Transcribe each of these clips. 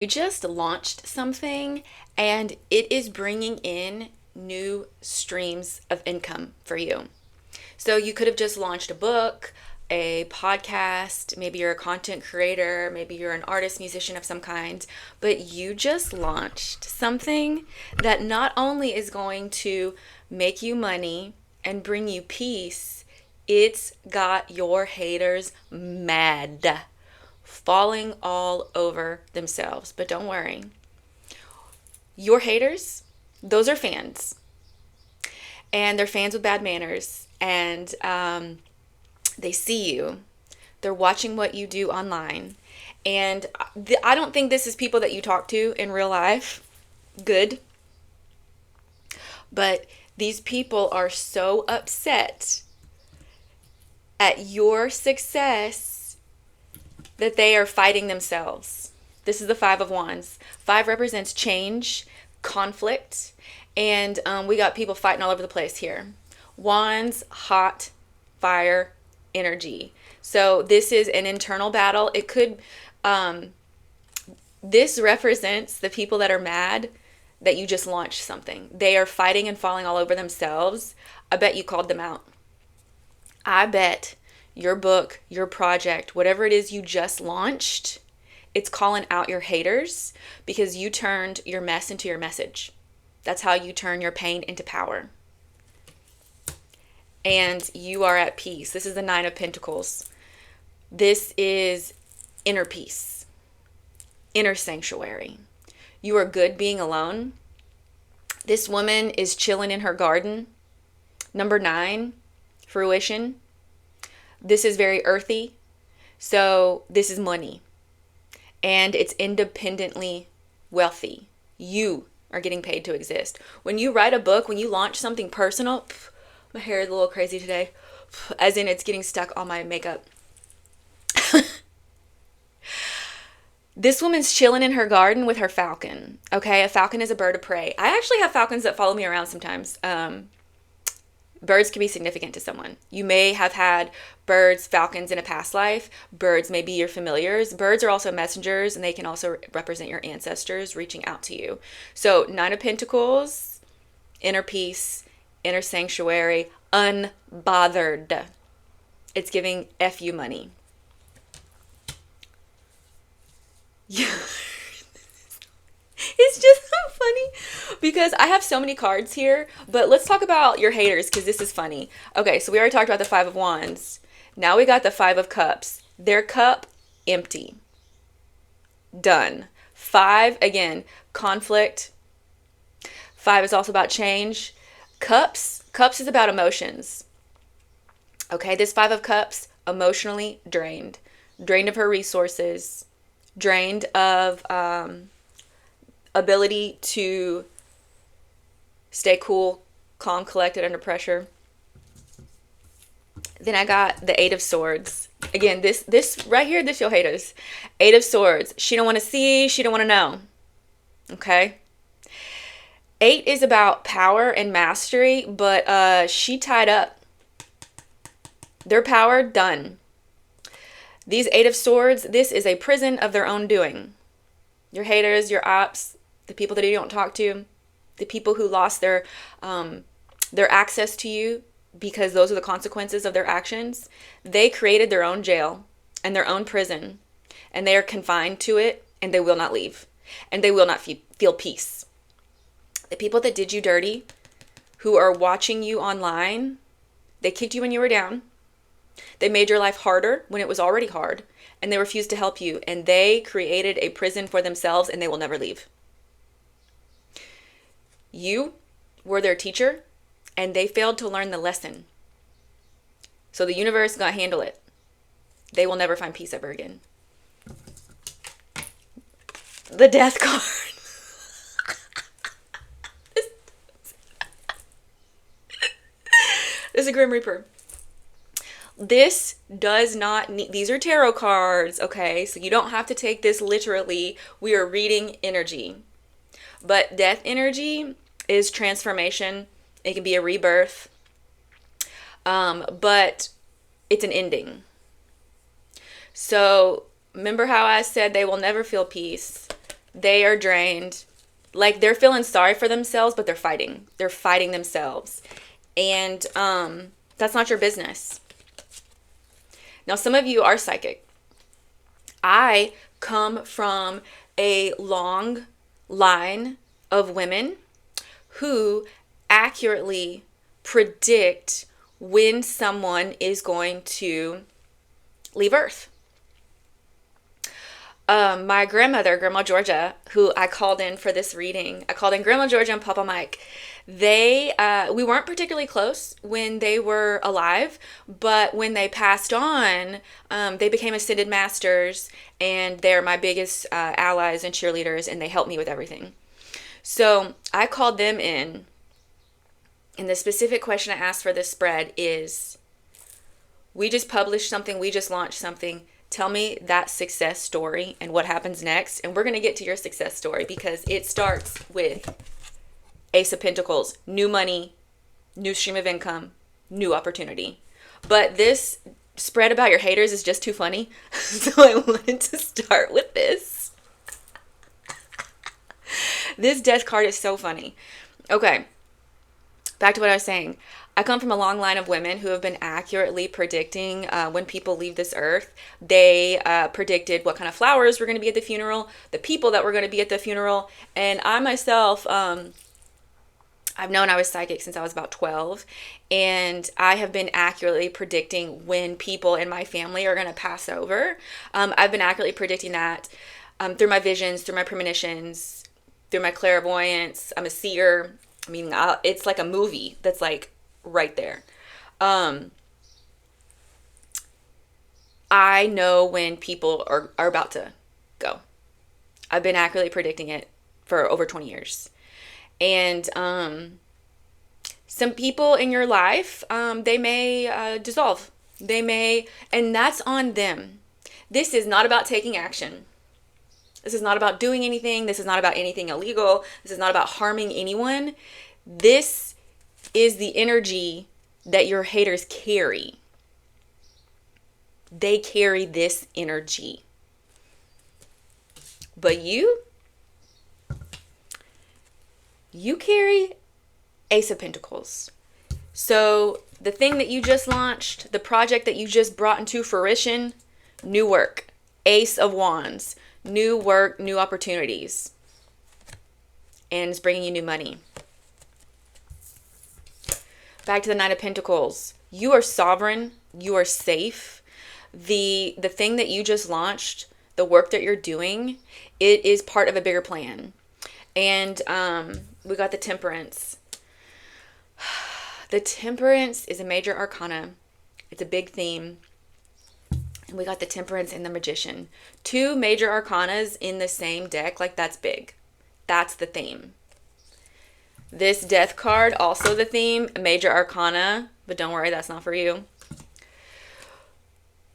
You just launched something and it is bringing in new streams of income for you. So you could have just launched a book, a podcast, maybe you're a content creator, maybe you're an artist, musician of some kind, but you just launched something that not only is going to make you money and bring you peace, it's got your haters mad, falling all over themselves. But don't worry, your haters, those are fans, and they're fans with bad manners, and they see you, they're watching what you do online. And I don't think this is people that you talk to in real life. Good. But these people are so upset at your success that they are fighting themselves. This is the Five of Wands. Five represents change, conflict, and we got people fighting all over the place here. Wands, hot, fire, energy. So this is an internal battle. It could, this represents the people that are mad that you just launched something. They are fighting and falling all over themselves. I bet you called them out. I bet your book, your project, whatever it is you just launched, it's calling out your haters because you turned your mess into your message. That's how you turn your pain into power. And you are at peace. This is the Nine of Pentacles. This is inner peace, inner sanctuary. You are good being alone. This woman is chilling in her garden. Number 9, fruition. This is very earthy. So this is money. And it's independently wealthy. You are getting paid to exist. When you write a book, when you launch something personal, my hair is a little crazy today, as in it's getting stuck on my makeup. This woman's chilling in her garden with her falcon. Okay, a falcon is a bird of prey. I actually have falcons that follow me around sometimes. Birds can be significant to someone. You may have had birds, falcons in a past life. Birds may be your familiars. Birds are also messengers, and they can also represent your ancestors reaching out to you. So Nine of Pentacles, inner peace, inner sanctuary, unbothered. It's giving FU money. Yeah. It's just so funny because I have so many cards here, but let's talk about your haters because this is funny. Okay, so we already talked about the Five of Wands. Now we got the Five of Cups. Their cup empty. Done. 5, again, conflict. 5 is also about change. Cups is about emotions. Okay, this 5 of Cups, emotionally drained. Drained of her resources. Drained of ability to stay cool, calm, collected under pressure. Then I got the Eight of Swords. Again, this right here, this you'll hate us. Eight of Swords. She don't want to see, she don't want to know. Okay? 8 is about power and mastery, but she tied up. Their power, done. These Eight of Swords, this is a prison of their own doing. Your haters, your ops, the people that you don't talk to, the people who lost their access to you because those are the consequences of their actions. They created their own jail and their own prison, and they are confined to it, and they will not leave, and they will not feel peace. The people that did you dirty, who are watching you online, they kicked you when you were down. They made your life harder when it was already hard, and they refused to help you, and they created a prison for themselves, and they will never leave. You were their teacher, and they failed to learn the lesson. So the universe is going to handle it. They will never find peace ever again. The Death card. This is a Grim Reaper. This does not need, these are tarot cards, okay? So you don't have to take this literally. We are reading energy. But death energy is transformation. It can be a rebirth. But it's an ending. So remember how I said they will never feel peace? They are drained. Like they're feeling sorry for themselves, but they're fighting. They're fighting themselves. And that's not your business. Now, some of you are psychic. I come from a long line of women who accurately predict when someone is going to leave Earth. My grandmother, Grandma Georgia, who I called in for this reading, I called in Grandma Georgia and Papa Mike. We weren't particularly close when they were alive, but when they passed on, they became ascended masters, and they're my biggest allies and cheerleaders, and they helped me with everything. So I called them in, and the specific question I asked for this spread is, we just published something, we just launched something. Tell me that success story and what happens next. And we're going to get to your success story because it starts with Ace of Pentacles, new money, new stream of income, new opportunity. But this spread about your haters is just too funny. So I wanted to start with this. This death card is so funny. Okay, back to what I was saying. I come from a long line of women who have been accurately predicting when people leave this earth. They predicted what kind of flowers were going to be at the funeral, the people that were going to be at the funeral. And I myself, I've known I was psychic since I was about 12. And I have been accurately predicting when people in my family are going to pass over. I've been accurately predicting that through my visions, through my premonitions, through my clairvoyance. I'm a seer. I mean, it's like a movie that's like right there. I know when people are about to go. I've been accurately predicting it for over 20 years. And some people in your life, they may dissolve. They may, and that's on them. This is not about taking action. This is not about doing anything. This is not about anything illegal. This is not about harming anyone. This is the energy that your haters carry. They carry this energy. But you carry Ace of Pentacles. So the thing that you just launched, the project that you just brought into fruition, new work. Ace of Wands, new work, new opportunities. And it's bringing you new money. Back to the Nine of Pentacles. You are sovereign. You are safe. The thing that you just launched, the work that you're doing, it is part of a bigger plan. And we got the Temperance. The Temperance is a major arcana. It's a big theme. And we got the Temperance and the Magician. Two major arcanas in the same deck. Like, that's big. That's the theme. This Death card, also the theme, major arcana, but don't worry, that's not for you.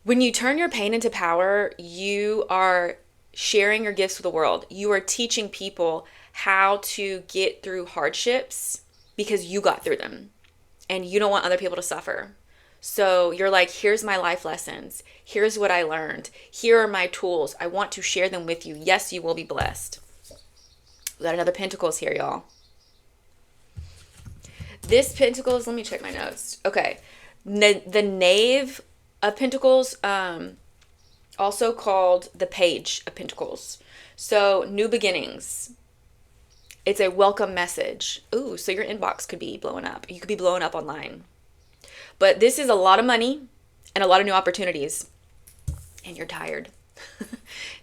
When you turn your pain into power, you are sharing your gifts with the world. You are teaching people how to get through hardships because you got through them and you don't want other people to suffer. So you're like, here's my life lessons. Here's what I learned. Here are my tools. I want to share them with you. Yes, you will be blessed. We got another Pentacles here, y'all. This Pentacles, let me check my notes. Okay. The Knave of Pentacles, also called the Page of Pentacles. So, new beginnings. It's a welcome message. Ooh, so your inbox could be blowing up. You could be blowing up online. But this is a lot of money and a lot of new opportunities. And you're tired.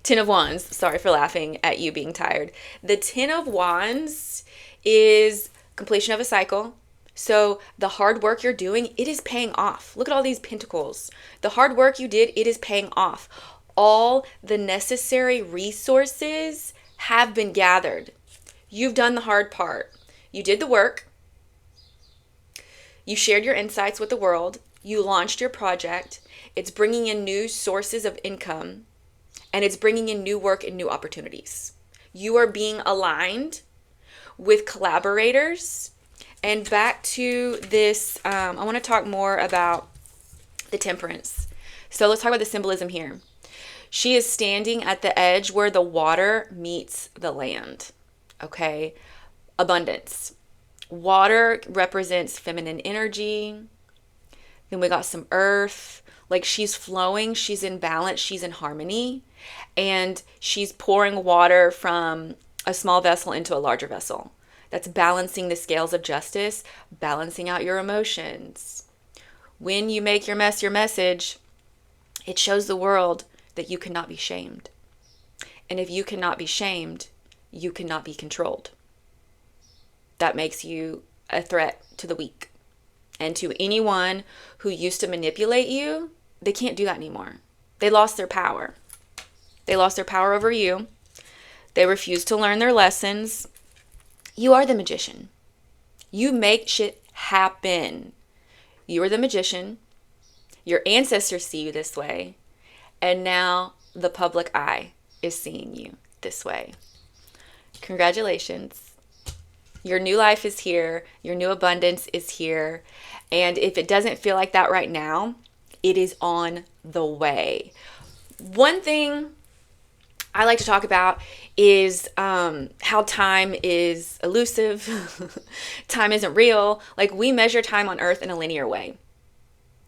Ten of Wands. Sorry for laughing at you being tired. The Ten of Wands is completion of a cycle. So the hard work you're doing, it is paying off. Look at all these pentacles. The hard work you did, it is paying off. All the necessary resources have been gathered. You've done the hard part. You did the work. You shared your insights with the world. You launched your project. It's bringing in new sources of income. And it's bringing in new work and new opportunities. You are being aligned with collaborators. And back to this, I want to talk more about the Temperance. So let's talk about the symbolism here. She is standing at the edge where the water meets the land. Okay? Abundance. Water represents feminine energy. Then we got some earth. Like she's flowing, she's in balance, she's in harmony. And she's pouring water from a small vessel into a larger vessel. That's balancing the scales of justice, balancing out your emotions. When you make your mess your message, it shows the world that you cannot be shamed. And if you cannot be shamed, you cannot be controlled. That makes you a threat to the weak. And to anyone who used to manipulate you, they can't do that anymore. They lost their power. They lost their power over you. They refuse to learn their lessons. You are the magician. You make shit happen. You are the magician. Your ancestors see you this way. And now the public eye is seeing you this way. Congratulations. Your new life is here. Your new abundance is here. And if it doesn't feel like that right now, it is on the way. One thing I like to talk about is how time is elusive. Time isn't real. Like we measure time on earth in a linear way.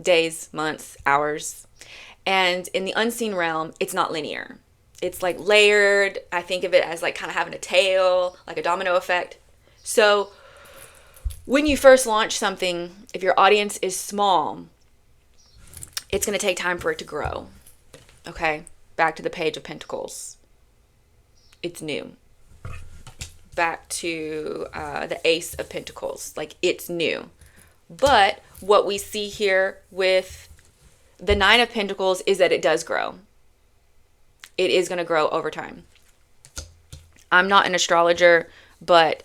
Days, months, hours. And in the unseen realm, it's not linear. It's like layered. I think of it as like kind of having a tail, like a domino effect. So when you first launch something, if your audience is small, it's going to take time for it to grow. Okay? Back to the Page of Pentacles. It's new. Back to the Ace of Pentacles. Like, it's new. But what we see here with the Nine of Pentacles is that it does grow. It is going to grow over time. I'm not an astrologer, but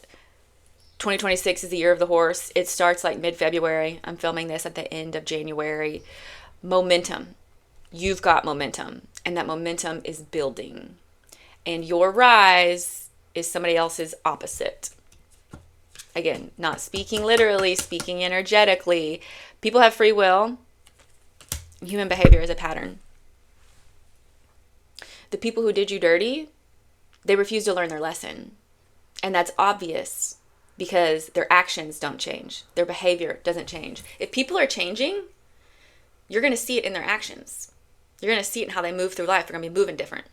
2026 is the year of the horse. It starts like mid-February. I'm filming this at the end of January. Momentum. You've got momentum, and that momentum is building. And your rise is somebody else's opposite. Again, not speaking literally, speaking energetically. People have free will. Human behavior is a pattern. The people who did you dirty, they refuse to learn their lesson. And that's obvious because their actions don't change. Their behavior doesn't change. If people are changing, you're going to see it in their actions. You're going to see it in how they move through life. They're going to be moving different.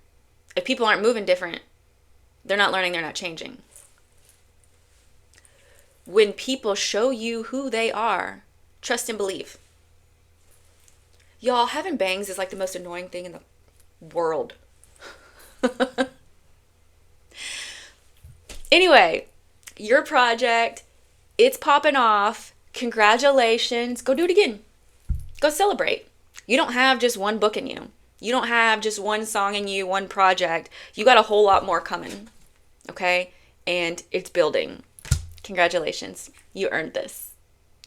If people aren't moving different, they're not learning, they're not changing. When people show you who they are, trust and believe. Y'all, having bangs is like the most annoying thing in the world. Anyway, your project, it's popping off. Congratulations. Go do it again. Go celebrate. You don't have just one book in you. You don't have just one song in you, one project. You got a whole lot more coming. Okay? And it's building. Congratulations. You earned this.